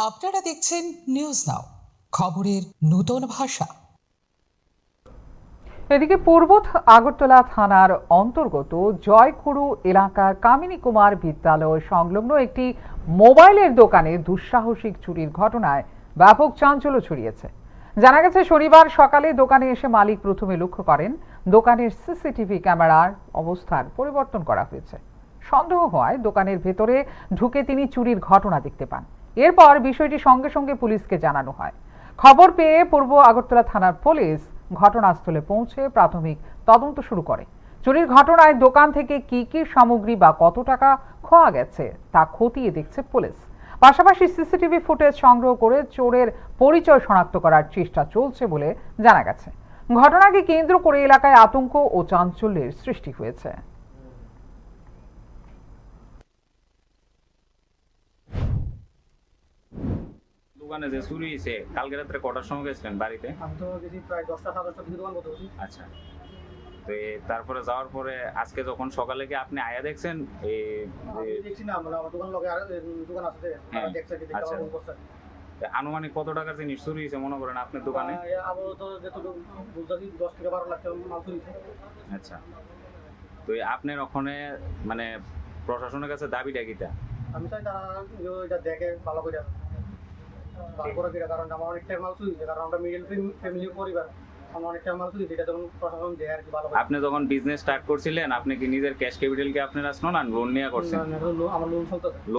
আপনারা দেখছেন news now, খবরের নতুন ভাষা। এদিকে পূর্ব আগরতলা থানার অন্তর্গত জয়কুড়ু এলাকার কামিনী কুমার বিদ্যালয় সংলগ্ন একটি মোবাইলের দোকানে দুঃসাহসিক চুরির ঘটনায় ব্যাপক চাঞ্চল্য ছড়িয়েছে। জানা গেছে, শনিবার সকালে দোকানে এসে মালিক প্রথমে লক্ষ্য করেন দোকানের সিসিটিভি ক্যামেরার অবস্থার পরিবর্তন করা হয়েছে। সন্দেহ হওয়ায় দোকানের ভেতরে ঢুকে তিনি চুরির ঘটনা দেখতে পান। এরপর বিষয়টি সঙ্গে সঙ্গে পুলিশকে জানানো হয়। খবর পেয়ে পূর্ব আগরতলা থানার পুলিশ ঘটনাস্থলে পৌঁছে প্রাথমিক তদন্ত শুরু করে। চুরির ঘটনায় দোকান থেকে কি কি সামগ্রী বা কত টাকা খোয়া গেছে তা খতিয়ে দেখছে পুলিশ। পাশাপাশি সিসিটিভি ফুটেজ সংগ্রহ করে চোরের পরিচয় শনাক্ত করার চেষ্টা চলছে বলে জানা গেছে। ঘটনাকে কেন্দ্র করে এলাকায় আতঙ্ক ও চাঞ্চল্যের সৃষ্টি হয়েছে। দোকানে যে চুরি হয়েছে কালকে রাত্রে কটার সময় গেছিলেন বাড়িতে? আমি তো গেছি প্রায় 10টা 10:30টার দিকে দোকান করতে বসি। আচ্ছা, তো তারপরে যাওয়ার পরে আজকে যখন সকালে কি আপনি আয়া দেখছেন আমি দেখছি না, মানে আমার দোকান লগে আর দোকান আছে, হ্যাঁ, দেখছে কি আচ্ছা। দেখতে করছে। আনুমানিক কত টাকার জিনিস চুরি হয়েছে মনে করেন আপনার দোকানে? আপাতত যতটুকু বুঝতে 10 থেকে 12 লাখ টাকা মাল চুরিছে। আচ্ছা, তো আপনার ওখানে মানে প্রশাসনের কাছে দাবিটা কিটা? আমি চাই তারা এটা দেখে ভালো করে কারণ আমার অনেক টাকা মাল চুরিছে, কারণ আমরা মিডল ফ্যামিলি পরিবার, আমার অনেক টাকা মাল চুরিছে, এটা তখন প্রশাসন দেয় আর কি ভালো করে। আপনি যখন বিজনেস স্টার্ট করছিলেন আপনি কি নিজের ক্যাশ ক্যাপিটাল কি আপনার আসলো না লোন নিয়ে করছেন? আমার লোন চলতেছে।